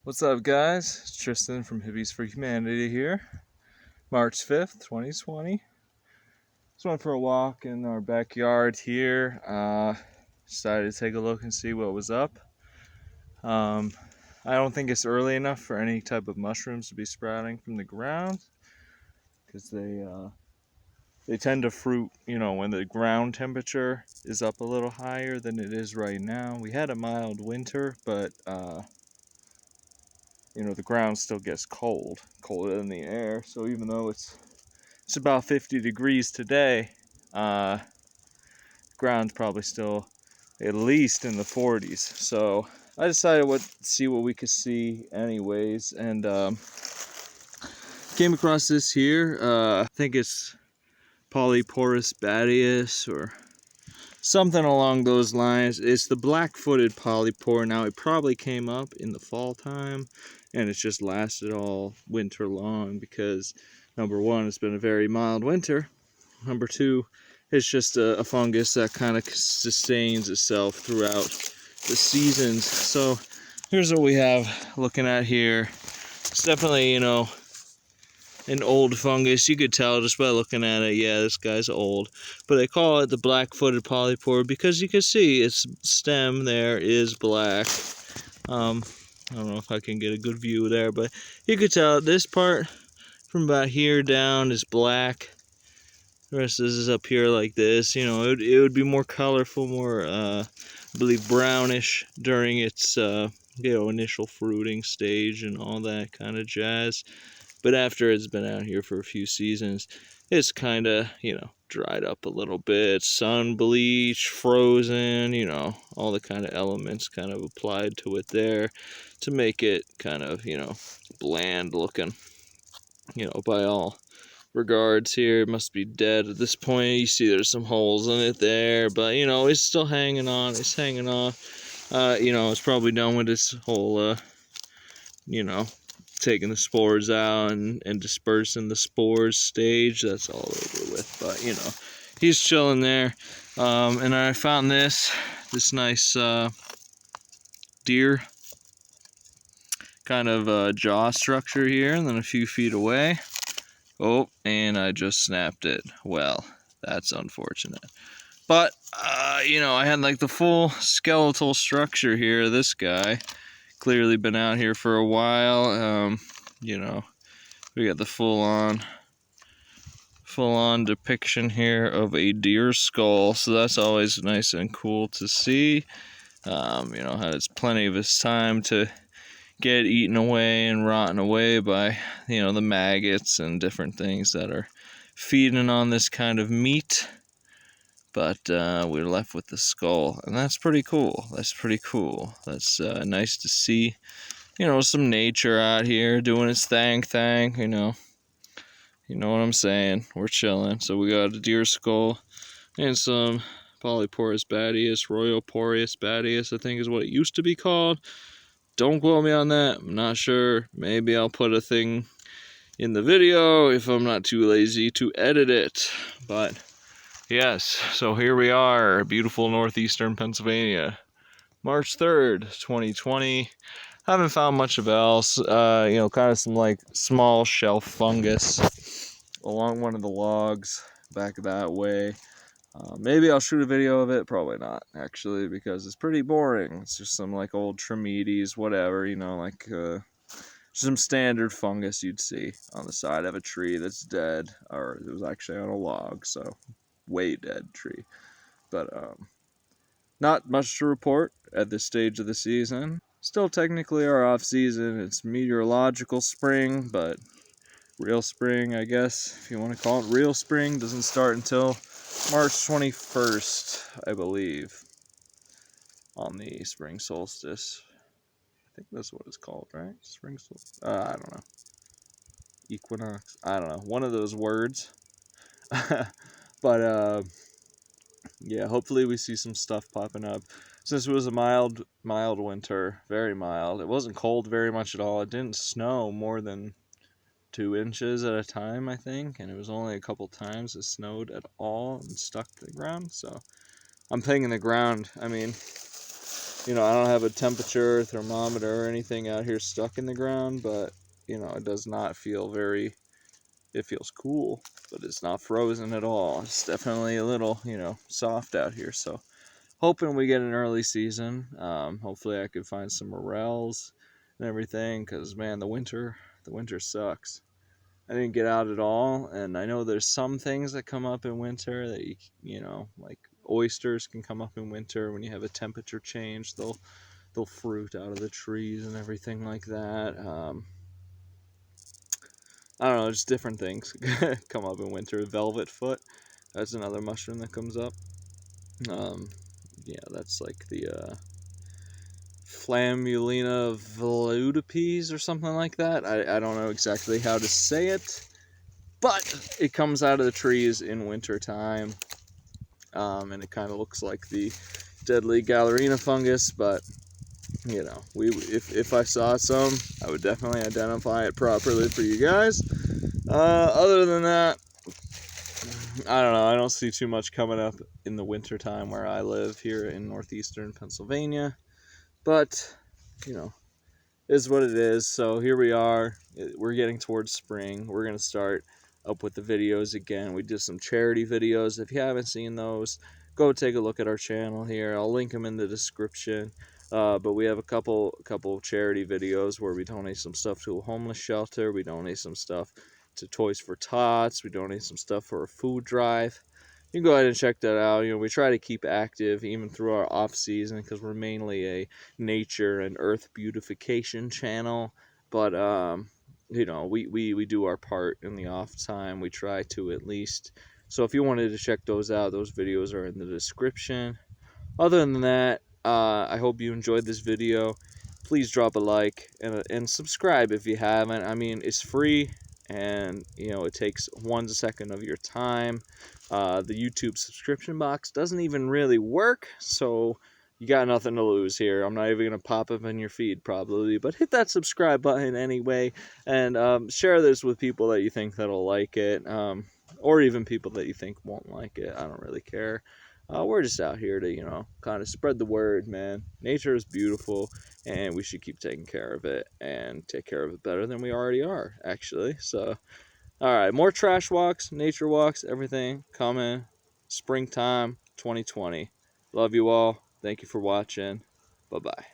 What's up, guys? It's Tristan from Hippies for Humanity here. March 5th, 2020. Just went for a walk in our backyard here. Decided to take a look and see what was up. I don't think it's early enough for any type of mushrooms to be sprouting from the ground, because they tend to fruit, when the ground temperature is up a little higher than it is right now. We had a mild winter, but the ground still gets colder than the air. So even though it's about 50 degrees today, ground's probably still at least in the 40s. So I decided see what we could see anyways, and came across this here. I think it's Polyporus badius or something along those lines. It's the black-footed polypore. Now, it probably came up in the fall time, and it's just lasted all winter long because, number one, it's been a very mild winter. Number two, it's just a fungus that kind of sustains itself throughout the seasons. So here's what we have looking at here. It's definitely, an old fungus. You could tell just by looking at it, yeah, this guy's old. But they call it the black-footed polypore because you can see its stem there is black. I don't know if I can get a good view there, but you could tell this part from about here down is black. The rest of this is up here like this. It would be more colorful, more, I believe, brownish during its, initial fruiting stage and all that kind of jazz. But after it's been out here for a few seasons, it's kind of, dried up a little bit. Sun bleached, frozen, all the kind of elements kind of applied to it there to make it kind of, bland looking, by all regards here. It must be dead at this point. You see there's some holes in it there, but, it's still hanging on. It's hanging off. It's probably done with this whole, taking the spores out and dispersing the spores stage. That's all over with, but he's chilling there. And I found this nice deer kind of jaw structure here, and then a few feet away. Oh, and I just snapped it. Well, that's unfortunate. But I had like the full skeletal structure here. This guy clearly been out here for a while. We got the full-on depiction here of a deer skull, so that's always nice and cool to see. Has plenty of his time to get eaten away and rotten away by the maggots and different things that are feeding on this kind of meat. But we're left with the skull, and that's pretty cool. That's nice to see. Some nature out here doing its thing. You know what I'm saying. We're chilling. So we got a deer skull and some Polyporus badius, Royal Porus badius, I think is what it used to be called. Don't quote me on that. I'm not sure. Maybe I'll put a thing in the video if I'm not too lazy to edit it. But yes, so here we are, beautiful northeastern Pennsylvania, March 3rd, 2020. Haven't found much of else. Kind of some like small shelf fungus along one of the logs back that way. Maybe I'll shoot a video of it. Probably not, actually, because it's pretty boring. It's just some like old Trametes, whatever, some standard fungus you'd see on the side of a tree that's dead, or it was actually on a log, so way dead tree. But not much to report at this stage of the season. Still technically our off season. It's meteorological spring, but real spring, I guess, if you want to call it real spring, doesn't start until March 21st, I believe, on the spring solstice. I think that's what it's called, right? Spring solstice? I don't know. Equinox? I don't know. One of those words. But yeah, hopefully we see some stuff popping up. Since it was a mild winter, very mild. It wasn't cold very much at all. It didn't snow more than 2 inches at a time, I think, and it was only a couple times it snowed at all and stuck to the ground. So I'm thinking the ground, I don't have a temperature thermometer or anything out here stuck in the ground, but it does not feel very, it feels cool, but it's not frozen at all. It's definitely a little, soft out here. So hoping we get an early season. Hopefully I could find some morels and everything, because man, the winter sucks. I didn't get out at all, and I know there's some things that come up in winter that like oysters can come up in winter when you have a temperature change. They'll fruit out of the trees and everything like that. I don't know, just different things come up in winter. Velvet foot, that's another mushroom that comes up. Yeah, that's like the Flammulina veludipes or something like that. I don't know exactly how to say it, but it comes out of the trees in winter time, and it kind of looks like the deadly Gallerina fungus, but if I saw some, I would definitely identify it properly for you guys. Other than that, I don't know. I don't see too much coming up in the winter time where I live here in northeastern Pennsylvania, but is what it is. So here we are. We're getting towards spring. We're gonna start up with the videos again. We did some charity videos. If you haven't seen those, go take a look at our channel here. I'll link them in the description. But we have a couple charity videos where we donate some stuff to a homeless shelter. We donate some stuff to Toys for Tots. We donate some stuff for a food drive. You can go ahead and check that out. We try to keep active even through our off season, because we're mainly a nature and earth beautification channel. But we do our part in the off time. We try to, at least. So if you wanted to check those out, those videos are in the description. Other than that, I hope you enjoyed this video. Please drop a like and subscribe if you haven't. I mean, it's free, and it takes 1 second of your time. The YouTube subscription box doesn't even really work, so you got nothing to lose here. I'm not even going to pop up in your feed probably, but hit that subscribe button anyway, and share this with people that you think that'll like it, or even people that you think won't like it. I don't really care. We're just out here to, kind of spread the word, man. Nature is beautiful, and we should keep taking care of it, and take care of it better than we already are, actually. So, all right, more trash walks, nature walks, everything coming. Springtime 2020. Love you all. Thank you for watching. Bye-bye.